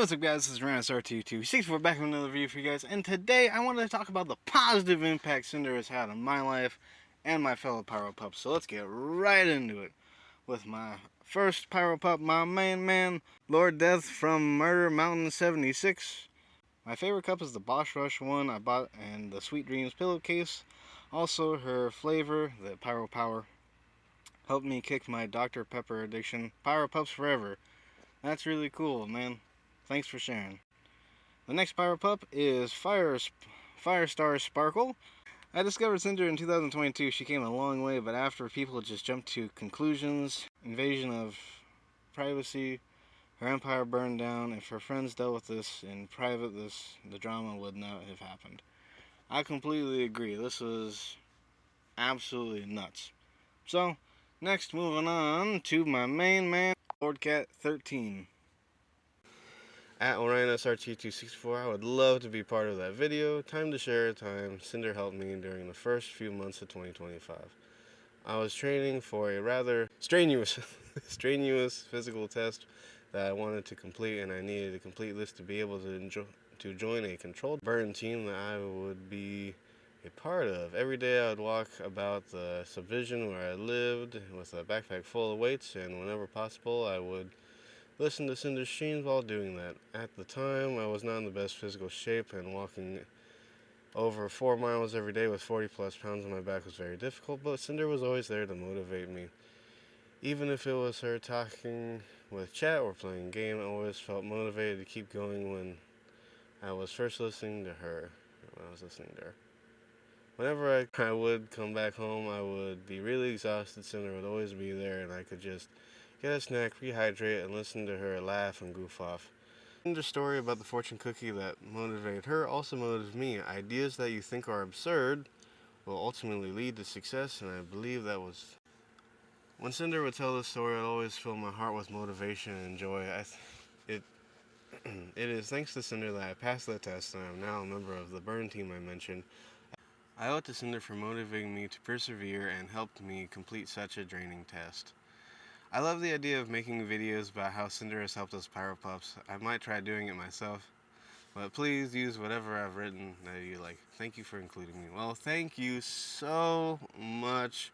what's up guys, this is RanSR226. Back with another video for you guys, and today I wanted to talk about the positive impact Cinder has had on my life and my fellow Pyro Pups. So let's get right into it with my first Pyro Pup, my main man, Lord Death from Murder Mountain 76. My favorite cup is the Boss Rush one I bought, and the Sweet Dreams pillowcase. Also her flavor, the Pyro Power, helped me kick my Dr. Pepper addiction. Pyro Pups forever. That's really cool, man. Thanks for sharing. The next Pyro Pup is Firestar Sparkle. I discovered Cinder in 2022. She came a long way, but after people just jumped to conclusions, invasion of privacy, her empire burned down. If her friends dealt with this in private, the drama would not have happened. I completely agree. This was absolutely nuts. So, next, moving on to my main man, Lord Cat 13. At OrionSRT264, I would love to be part of that video. Time to share a time Cinder helped me during the first few months of 2025. I was training for a rather strenuous physical test that I wanted to complete, and I needed to complete this to be able to join a controlled burn team that I would be a part of. Every day I would walk about the subdivision where I lived with a backpack full of weights, and whenever possible I would listen to Cinder's streams while doing that. At the time, I was not in the best physical shape, and walking over 4 miles every day with 40 plus pounds on my back was very difficult, but Cinder was always there to motivate me. Even if it was her talking with chat or playing a game, I always felt motivated to keep going when I was first listening to her. Whenever I would come back home, I would be really exhausted. Cinder would always be there, and I could just get a snack, rehydrate, and listen to her laugh and goof off. Cinder's story about the fortune cookie that motivated her also motivated me. Ideas that you think are absurd will ultimately lead to success, and I believe that was... When Cinder would tell this story, I'd always fill my heart with motivation and joy. It is thanks to Cinder that I passed that test, and I am now a member of the burn team I mentioned. I owe it to Cinder for motivating me to persevere and helped me complete such a draining test. I love the idea of making videos about how Cinder has helped us Pyro Pups. I might try doing it myself, but please use whatever I've written that you like. Thank you for including me. Well, thank you so much,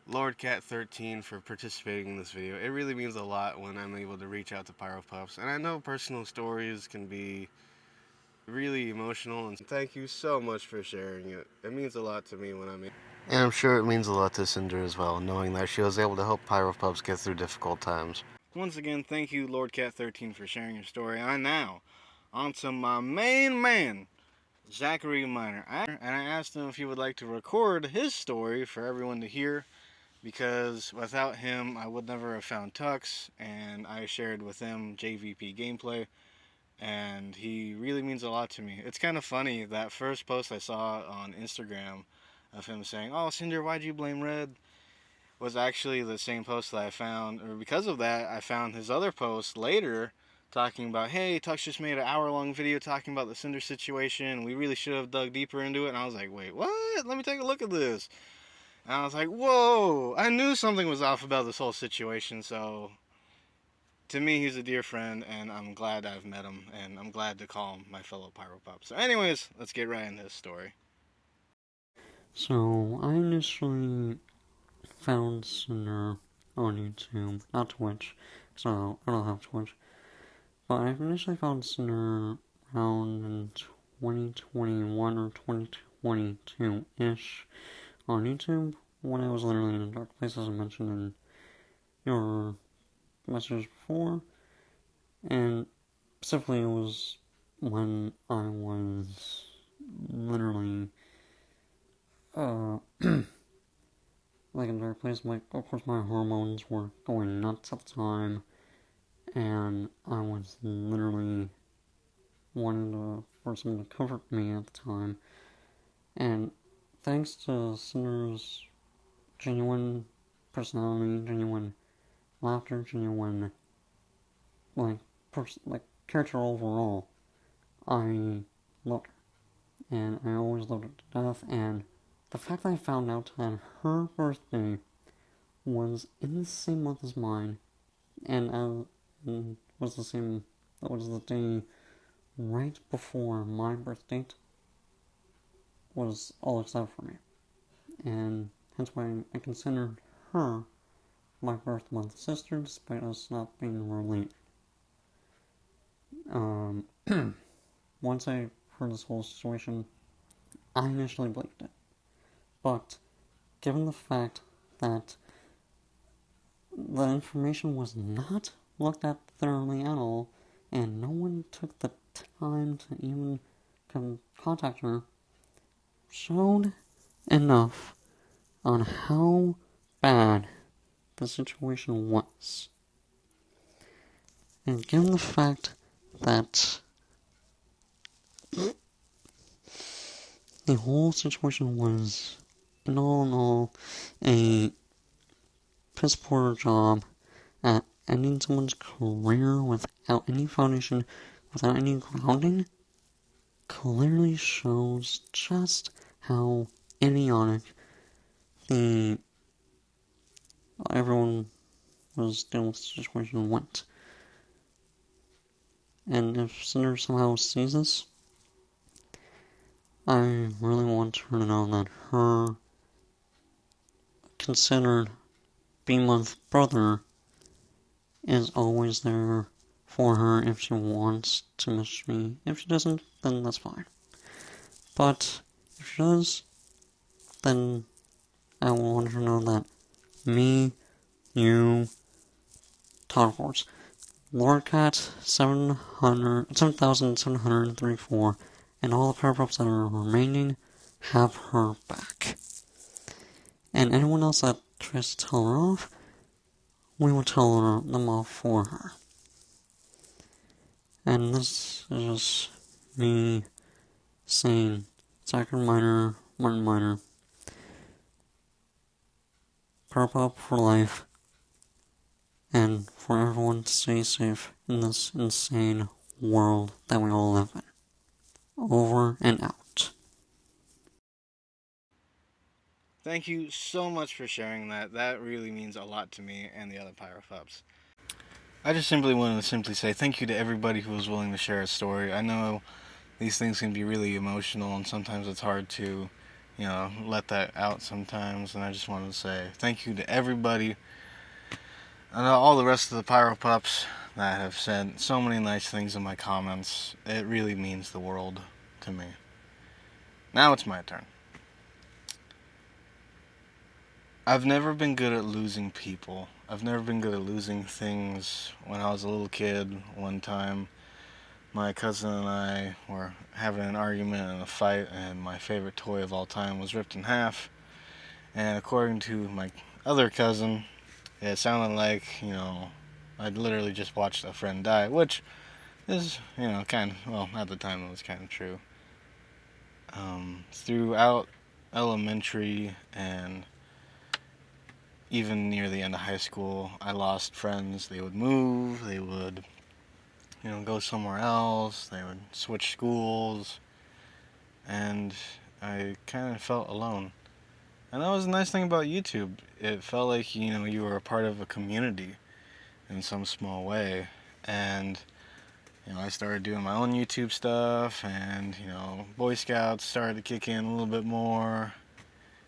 Lord Cat 13, for participating in this video. It really means a lot when I'm able to reach out to Pyro Pups, and I know personal stories can be really emotional, and thank you so much for sharing it. It means a lot to me when I'm... And I'm sure it means a lot to Cinder as well, knowing that she was able to help Pyro Pups get through difficult times. Once again, thank you, Lord Cat 13, for sharing your story. And now, on to my main man, Zachary Miner. And I asked him if he would like to record his story for everyone to hear, because without him, I would never have found Tux, and I shared with him JVP gameplay, and he really means a lot to me. It's kind of funny, that first post I saw on Instagram of him saying, "Oh, Cinder, why'd you blame Red?" was actually the same post that I found, or because of that, I found his other post later talking about, hey, Tux just made an hour-long video talking about the Cinder situation. We really should have dug deeper into it. And I was like, wait, what? Let me take a look at this. And I was like, whoa, I knew something was off about this whole situation. So to me, he's a dear friend, and I'm glad I've met him, and I'm glad to call him my fellow Pyro Pup. So anyways, let's get right into his story. So, I initially found Cinder on YouTube, not Twitch, so I don't have Twitch, but I initially found Cinder around in 2021 or 2022-ish on YouTube, when I was literally in a dark place, as I mentioned in your messages before, and specifically it was when I was literally like in a dark place. Like, of course my hormones were going nuts at the time, and I was literally wanting for someone to comfort me at the time, and thanks to Cinder's genuine personality, genuine laughter, genuine character overall, I loved her, and I always loved her to death. And the fact that I found out that her birthday was in the same month as mine, and was the same It was the day right before my birth date was all excited for me. And hence why I considered her my birth month sister, despite us not being related. Um, Once I heard this whole situation, I initially believed it. But given the fact that the information was not looked at thoroughly at all, and no one took the time to even contact her, showed enough on how bad the situation was. And given the fact that the whole situation was, in all, a piss poor job at ending someone's career without any foundation, without any grounding, clearly shows just how idiotic the everyone was dealing with the situation went. And if Cinder somehow sees this, I really want her to know that her considered B-month brother is always there for her if she wants to message me. If she doesn't, then that's fine. But if she does, then I want her to know that me, you, Todd Horse, Lordcat 7,734, and all the Pyro Pops that are remaining have her back. And anyone else that tries to tell her off, we will tell them off for her. And this is just me saying, Zachary Minor, Martin Minor, Pyro Pop for life, and for everyone to stay safe in this insane world that we all live in. Over and out. Thank you so much for sharing that. That really means a lot to me and the other Pyro Pups. I just simply wanted to say thank you to everybody who was willing to share a story. I know these things can be really emotional and sometimes it's hard to, let that out sometimes. And I just wanted to say thank you to everybody and all the rest of the Pyro Pups that have said so many nice things in my comments. It really means the world to me. Now it's my turn. I've never been good at losing people. I've never been good at losing things. When I was a little kid, one time, my cousin and I were having an argument and a fight, and my favorite toy of all time was ripped in half. And according to my other cousin, it sounded like, I'd literally just watched a friend die, which is, at the time it was kind of true. Throughout elementary and even near the end of high school, I lost friends. They would move, they would, go somewhere else, they would switch schools, and I kind of felt alone. And that was the nice thing about YouTube. It felt like, you were a part of a community in some small way. And, I started doing my own YouTube stuff, and, Boy Scouts started to kick in a little bit more.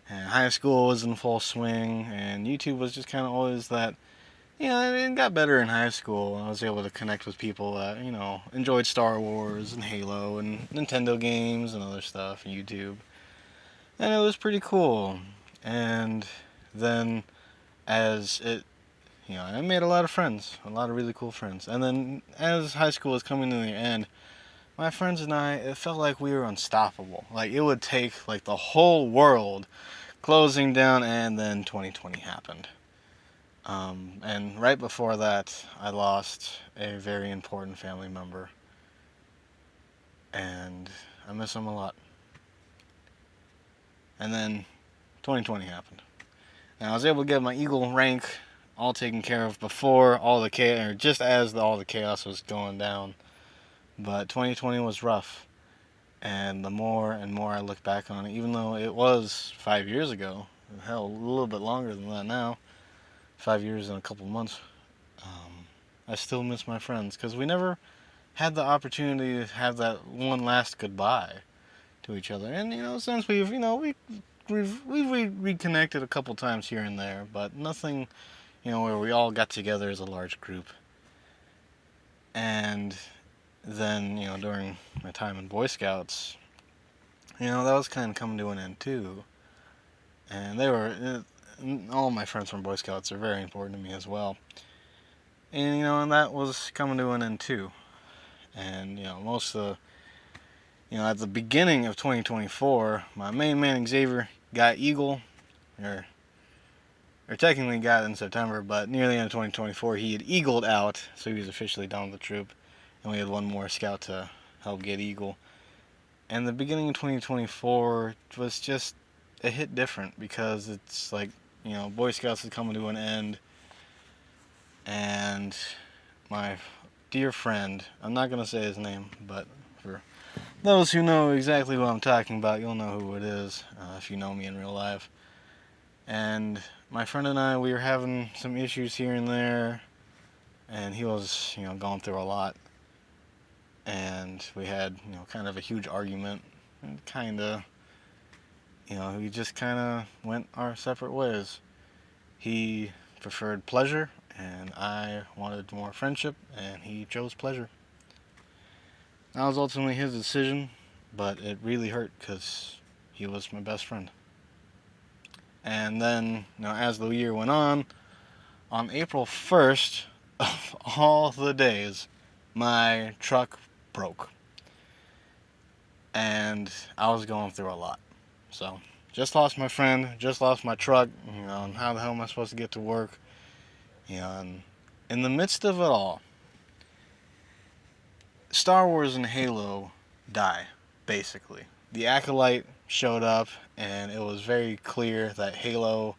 And high school was in full swing, and YouTube was just kind of always that, it got better in high school. I was able to connect with people that, enjoyed Star Wars and Halo and Nintendo games and other stuff, and YouTube. And it was pretty cool. And then as it, I made a lot of friends, a lot of really cool friends. And then as high school was coming to the end, my friends and I, it felt like we were unstoppable. Like it would take like the whole world closing down, and then 2020 happened. And right before that, I lost a very important family member, and I miss him a lot. And then 2020 happened, and I was able to get my Eagle rank all taken care of before all the chaos, or just as all the chaos was going down. But 2020 was rough, and the more and more I look back on it, even though it was 5 years ago, hell, a little bit longer than that now, 5 years and a couple months, I still miss my friends, because we never had the opportunity to have that one last goodbye to each other. And since we've reconnected a couple times here and there, but nothing where we all got together as a large group. And then during my time in Boy Scouts, that was kind of coming to an end too. And all my friends from Boy Scouts are very important to me as well. And and that was coming to an end too. And most of at the beginning of 2024, my main man Xavier got Eagle, or technically got it in September, but near the end of 2024 he had Eagled out, so he was officially done with the troop, and we had one more scout to help get Eagle. And the beginning of 2024 was just a hit different because it's like Boy Scouts is coming to an end, and my dear friend, I'm not gonna say his name, but for those who know exactly what I'm talking about, you'll know who it is if you know me in real life. And my friend and I, we were having some issues here and there, and he was, going through a lot. And we had, kind of a huge argument, and we just kind of went our separate ways. He preferred pleasure, and I wanted more friendship, and he chose pleasure. That was ultimately his decision, but it really hurt because he was my best friend. And then, as the year went on April 1st, of all the days, my truck broke. And I was going through a lot. So, just lost my friend, just lost my truck, and how the hell am I supposed to get to work? And in the midst of it all, Star Wars and Halo die, basically. The Acolyte showed up, and it was very clear that Halo,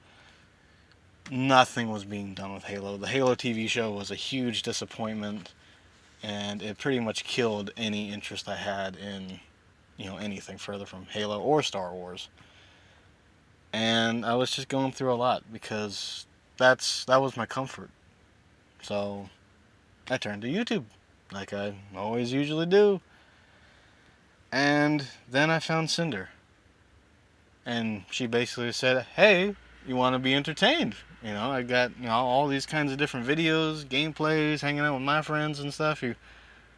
nothing was being done with Halo. The Halo TV show was a huge disappointment, and it pretty much killed any interest I had in, anything further from Halo or Star Wars. And I was just going through a lot because that was my comfort. So I turned to YouTube, like I always usually do. And then I found Cinder. And she basically said, hey, you want to be entertained? I got, all these kinds of different videos, gameplays, hanging out with my friends and stuff you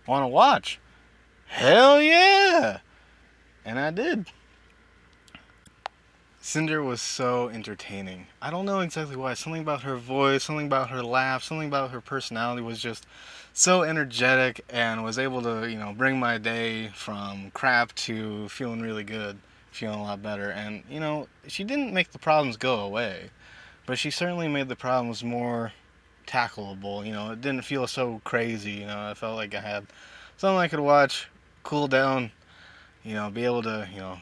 want to watch. Hell yeah! And I did. Cinder was so entertaining. I don't know exactly why. Something about her voice, something about her laugh, something about her personality was just so energetic and was able to, bring my day from crap to feeling really good, feeling a lot better. And, she didn't make the problems go away, but she certainly made the problems more tackleable. It didn't feel so crazy. I felt like I had something I could watch, cool down, be able to,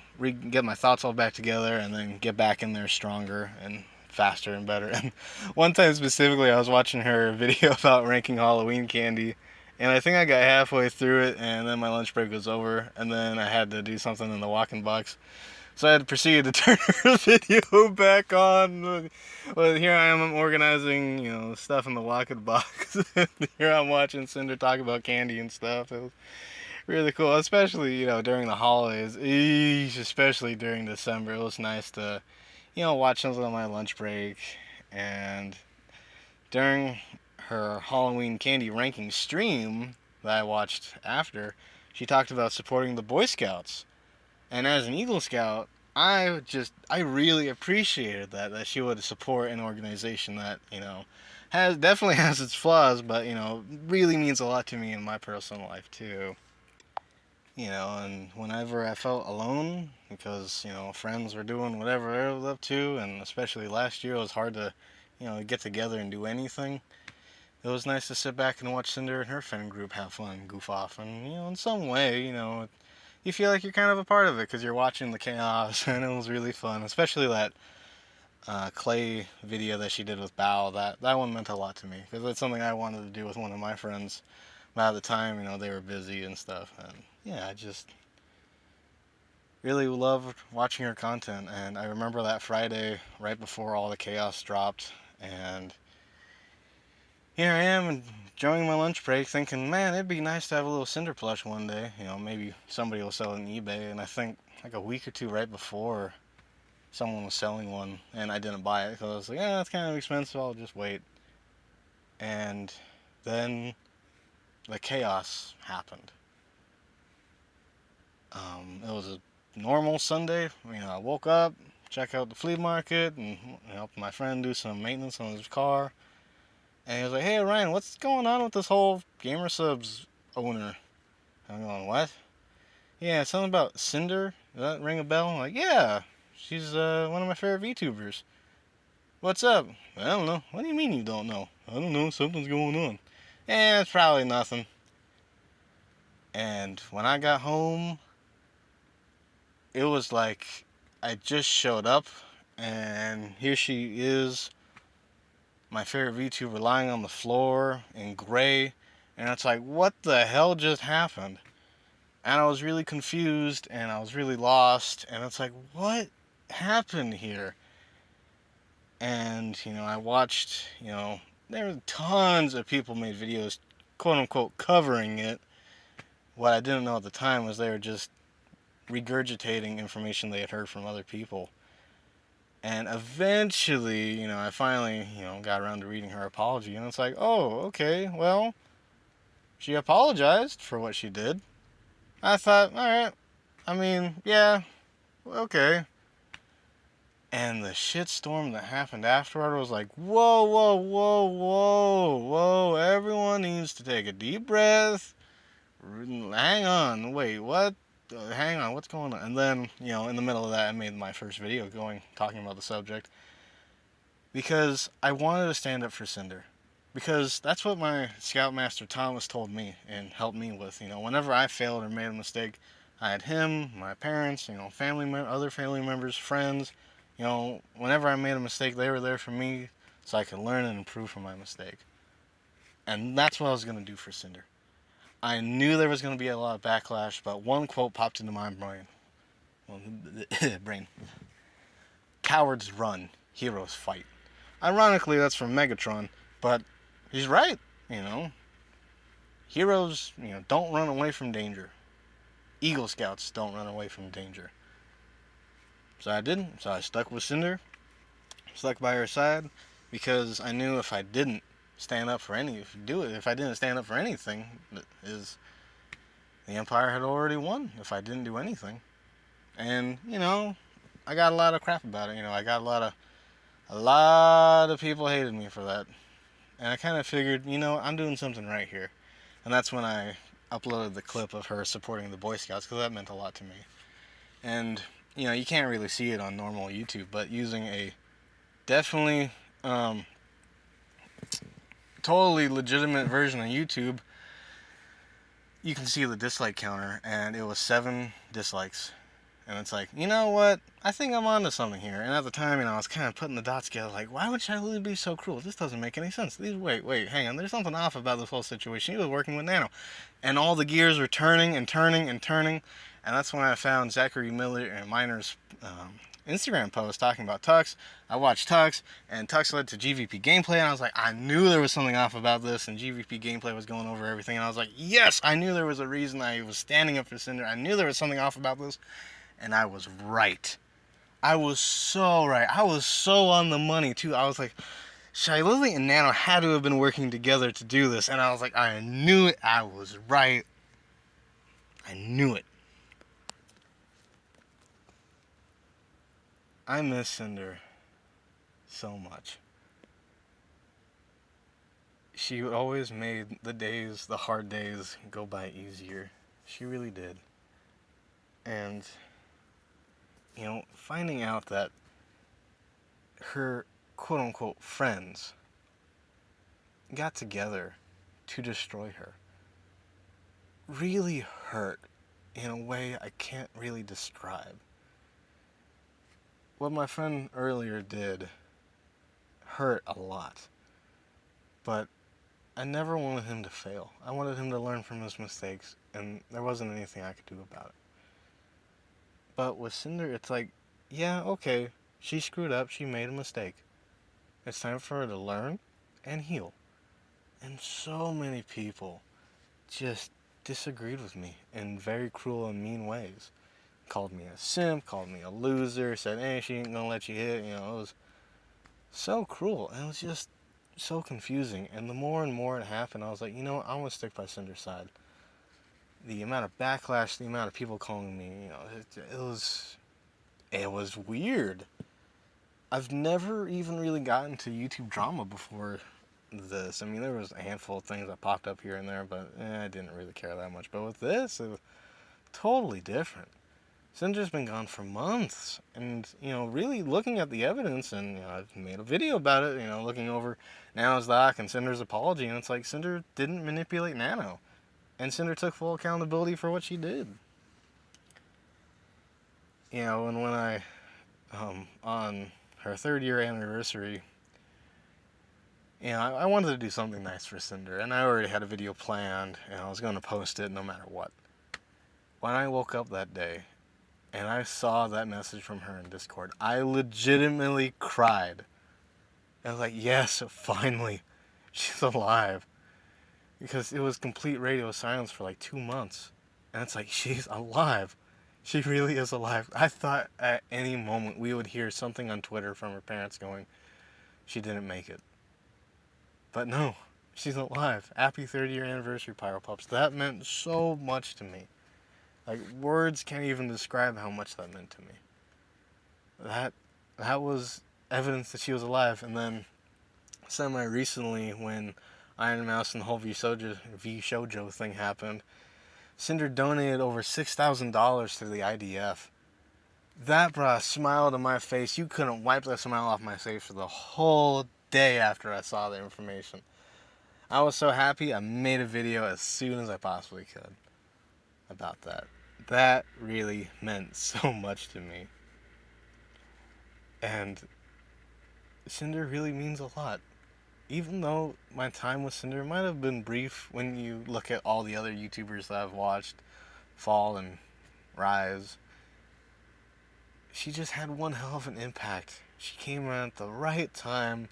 get my thoughts all back together and then get back in there stronger and faster and better. And one time specifically, I was watching her video about ranking Halloween candy, and I think I got halfway through it, and then my lunch break was over, and then I had to do something in the walk-in box. So I had to proceed to turn her video back on. Well, here I am, I'm organizing, stuff in the walk-in box. Here I'm watching Cinder talk about candy and stuff. It was really cool, especially during the holidays, especially during December. It was nice to watch something on my lunch break. And during her Halloween candy ranking stream that I watched after, she talked about supporting the Boy Scouts. And as an Eagle Scout, I really appreciated that she would support an organization that definitely has its flaws, but really means a lot to me in my personal life too. And whenever I felt alone, because, friends were doing whatever they were up to, and especially last year, it was hard to, get together and do anything. It was nice to sit back and watch Cinder and her friend group have fun and goof off, and, in some way, you feel like you're kind of a part of it, because you're watching the chaos, and it was really fun, especially that clay video that she did with Bao. That one meant a lot to me, because it's something I wanted to do with one of my friends. But at the time, they were busy and stuff, and yeah, I just really loved watching her content. And I remember that Friday right before all the chaos dropped, and here I am enjoying my lunch break thinking, man, it'd be nice to have a little Cinder plush one day. Maybe somebody will sell it on eBay. And I think like a week or two right before, someone was selling one and I didn't buy it because I was like, yeah, it's kind of expensive. I'll just wait. And then the chaos happened. It was a normal Sunday. I woke up, check out the flea market, and helped my friend do some maintenance on his car. And he was like, "Hey Ryan, what's going on with this whole Gamer Subs owner?" I'm going, "What?" "Yeah, something about Cinder. Does that ring a bell?" I'm like, "Yeah, she's one of my favorite VTubers." "What's up?" "I don't know." "What do you mean you don't know?" "I don't know. Something's going on." It's probably nothing. And when I got home, it was like I just showed up, and here she is, my favorite VTuber, lying on the floor in gray, and it's like, what the hell just happened? And I was really confused, and I was really lost, and it's like, what happened here? And, I watched, there were tons of people made videos, quote unquote, covering it. What I didn't know at the time was they were just regurgitating information they had heard from other people. And eventually, I finally, got around to reading her apology, and it's like, oh, okay, well, she apologized for what she did. I thought, all right, I mean, yeah, okay. And the shitstorm that happened afterward was like, whoa, whoa, whoa, whoa, whoa, everyone needs to take a deep breath. Hang on, wait, what? Hang on, what's going on? And then, in the middle of that, I made my first video talking about the subject. Because I wanted to stand up for Cinder. Because that's what my Scoutmaster Thomas told me and helped me with. Whenever I failed or made a mistake, I had him, my parents, other family members, friends. Whenever I made a mistake, they were there for me so I could learn and improve from my mistake. And that's what I was going to do for Cinder. I knew there was going to be a lot of backlash, but one quote popped into my brain. Brain. Cowards run, heroes fight. Ironically, that's from Megatron, but he's right, you know. Heroes, don't run away from danger. Eagle Scouts don't run away from danger. So I didn't. So I stuck with Cinder, stuck by her side, because I knew if I didn't stand up for if I didn't stand up for anything, is the Empire had already won if I didn't do anything. And, I got a lot of crap about it. I got a lot of people hated me for that. And I kind of figured, I'm doing something right here. And that's when I uploaded the clip of her supporting the Boy Scouts, because that meant a lot to me. And, you can't really see it on normal YouTube, but using a definitely totally legitimate version on YouTube, you can see the dislike counter, and it was 7 dislikes. And it's like, you know what? I think I'm onto something here. And at the time, I was kind of putting the dots together, like, why would Shiley be so cruel? This doesn't make any sense. Wait, hang on. There's something off about this whole situation. He was working with Nano. And all the gears were turning and turning and turning. And that's when I found Zachary Miller and Miner's Instagram post talking about Tux. I watched Tux, and Tux led to GVP gameplay, and I was like, I knew there was something off about this, and GVP gameplay was going over everything, and I was like, yes, I knew there was a reason I was standing up for Cinder. I knew there was something off about this. And I was right. I was so right. I was so on the money, too. I was like, Shiley and Nano had to have been working together to do this. And I was like, I knew it. I was right. I knew it. I miss Cinder so much. She always made the hard days, go by easier. She really did. And, finding out that her quote-unquote friends got together to destroy her really hurt in a way I can't really describe. What my friend earlier did hurt a lot, but I never wanted him to fail. I wanted him to learn from his mistakes, and there wasn't anything I could do about it. But with Cinder, it's like, yeah, okay, she screwed up, she made a mistake. It's time for her to learn and heal. And so many people just disagreed with me in very cruel and mean ways. Called me a simp, called me a loser, said, hey, she ain't gonna let you hit. It was so cruel. And it was just so confusing. And the more and more it happened, I was like, I'm gonna stick by Cinder's side. The amount of backlash, the amount of people calling me, it was weird. I've never even really gotten to YouTube drama before this. I mean, there was a handful of things that popped up here and there, but I didn't really care that much. But with this, it was totally different. Cinder's been gone for months, and really looking at the evidence, and I've made a video about it. Looking over Nano's doc and Cinder's apology, and it's like Cinder didn't manipulate Nano, and Cinder took full accountability for what she did. And when I, on her 3rd-year anniversary, I wanted to do something nice for Cinder, and I already had a video planned, and I was going to post it no matter what. When I woke up that day, and I saw that message from her in Discord, I legitimately cried. I was like, yes, finally, she's alive. Because it was complete radio silence for like 2 months. And it's like, she's alive. She really is alive. I thought at any moment we would hear something on Twitter from her parents going, she didn't make it. But no, she's alive. Happy 30th anniversary, Pyro Pups. That meant so much to me. Like, words can't even describe how much that meant to me. That was evidence that she was alive. And then semi-recently, when Iron Mouse and the whole V Shoujo thing happened, Cinder donated over $6,000 to the IDF. That brought a smile to my face. You couldn't wipe that smile off my face for the whole day after I saw the information. I was so happy, I made a video as soon as I possibly could about that. That really meant so much to me. And Cinder really means a lot. Even though my time with Cinder might have been brief when you look at all the other YouTubers that I've watched fall and rise, she just had one hell of an impact. She came around at the right time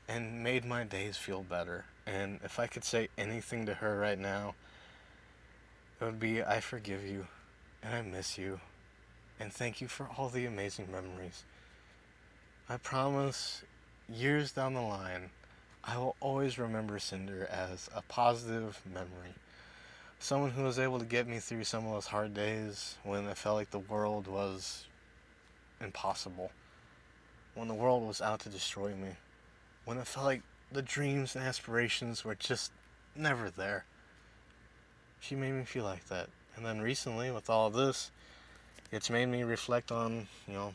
and made my days feel better. And if I could say anything to her right now, it would be, I forgive you, and I miss you, and thank you for all the amazing memories. I promise, years down the line, I will always remember Cinder as a positive memory. Someone who was able to get me through some of those hard days when it felt like the world was impossible. When the world was out to destroy me. When it felt like the dreams and aspirations were just never there. She made me feel like that. And then recently, with all of this, it's made me reflect on,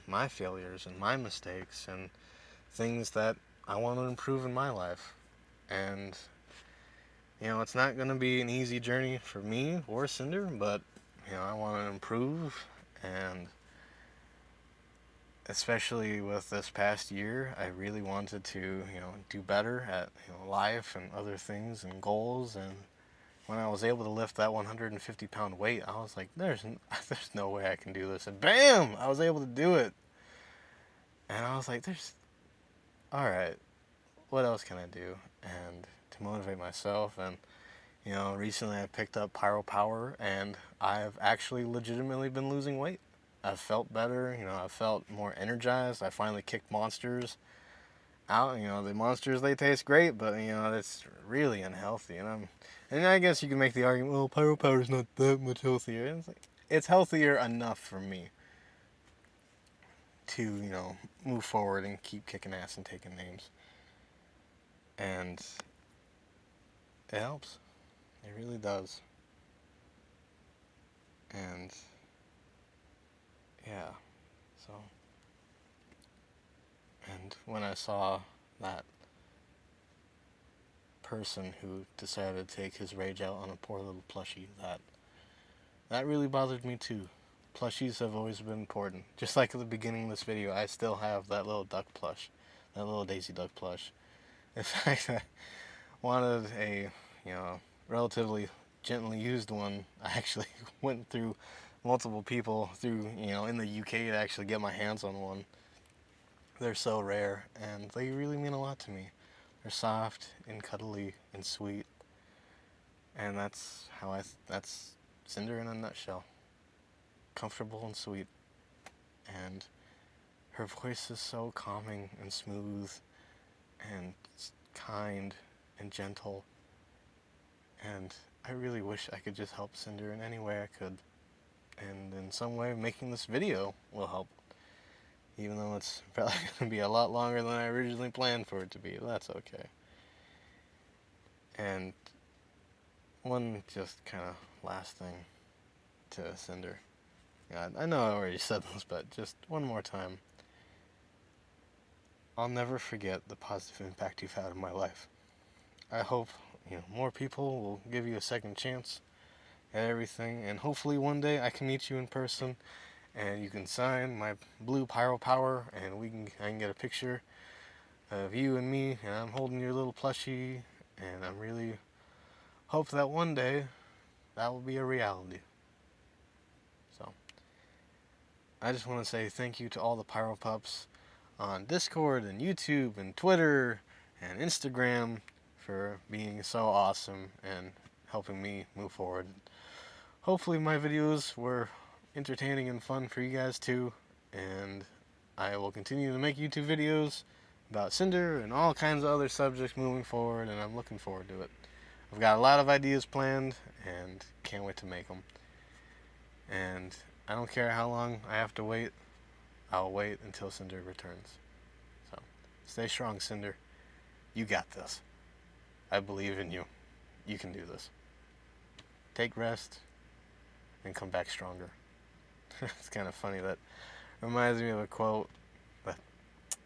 my failures and my mistakes and things that I want to improve in my life. And, it's not going to be an easy journey for me or Cinder, but, I want to improve. And especially with this past year, I really wanted to, do better at, life and other things and goals. And when I was able to lift that 150-pound weight, I was like, there's no way I can do this. And bam! I was able to do it. And I was like, alright, what else can I do? And to motivate myself, and, recently I picked up Pyro Power, and I've actually legitimately been losing weight. I've felt better, I've felt more energized. I finally kicked monsters out. The monsters, they taste great, but, it's really unhealthy. And I guess you can make the argument, well, Pyro Power is not that much healthier. And it's healthier enough for me to, move forward and keep kicking ass and taking names. And it helps. It really does. And yeah, so. And when I saw that person who decided to take his rage out on a poor little plushie, that really bothered me too. Plushies have always been important. Just like at the beginning of this video, I still have that little duck plush, that little Daisy Duck plush. In fact, I wanted a, relatively gently used one. I actually went through multiple people in the UK to actually get my hands on one. They're so rare, and they really mean a lot to me. They're soft and cuddly and sweet. And that's that's Cinder in a nutshell. Comfortable and sweet. And her voice is so calming and smooth and kind and gentle. And I really wish I could just help Cinder in any way I could. And in some way, making this video will help. Even though it's probably going to be a lot longer than I originally planned for it to be. That's okay. And one just kind of last thing to Cinder. God, I know I already said this, but just one more time. I'll never forget the positive impact you've had in my life. I hope, more people will give you a second chance at everything, and hopefully one day I can meet you in person, and you can sign my blue Pyro Power, and I can get a picture of you and me, and I'm holding your little plushie, and I'm really hope that one day that will be a reality. So, I just want to say thank you to all the Pyro Pups on Discord and YouTube and Twitter and Instagram for being so awesome and helping me move forward. Hopefully my videos were entertaining and fun for you guys too, and I will continue to make YouTube videos about Cinder and all kinds of other subjects moving forward, and I'm looking forward to it. I've got a lot of ideas planned and can't wait to make them. And I don't care how long I have to wait, I'll wait until Cinder returns. So, stay strong, Cinder. You got this. I believe in you. You can do this. Take rest and come back stronger. It's kind of funny. That reminds me of a quote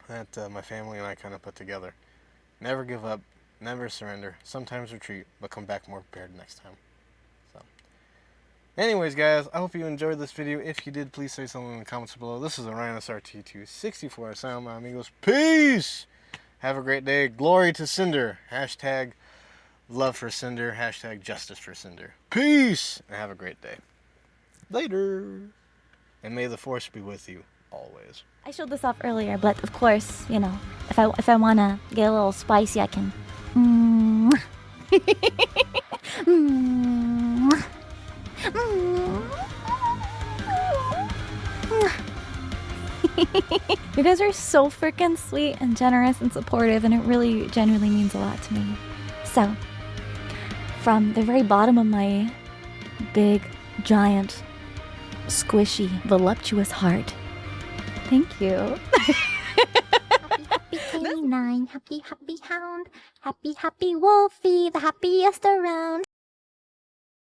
that my family and I kind of put together. Never give up, never surrender, sometimes retreat, but come back more prepared next time. So, anyways, guys, I hope you enjoyed this video. If you did, please say something in the comments below. This is Orionus RT264. Sound my amigos. Peace! Have a great day. Glory to Cinder. Hashtag love for Cinder. Hashtag justice for Cinder. Peace! And have a great day. Later! And may the force be with you always. I showed this off earlier, but of course, if I wanna get a little spicy, I can. You guys are so freaking sweet and generous and supportive, and it really genuinely means a lot to me. So, from the very bottom of my big, giant, squishy, voluptuous heart, thank you. Happy canine, happy hound, happy wolfie, the happiest around.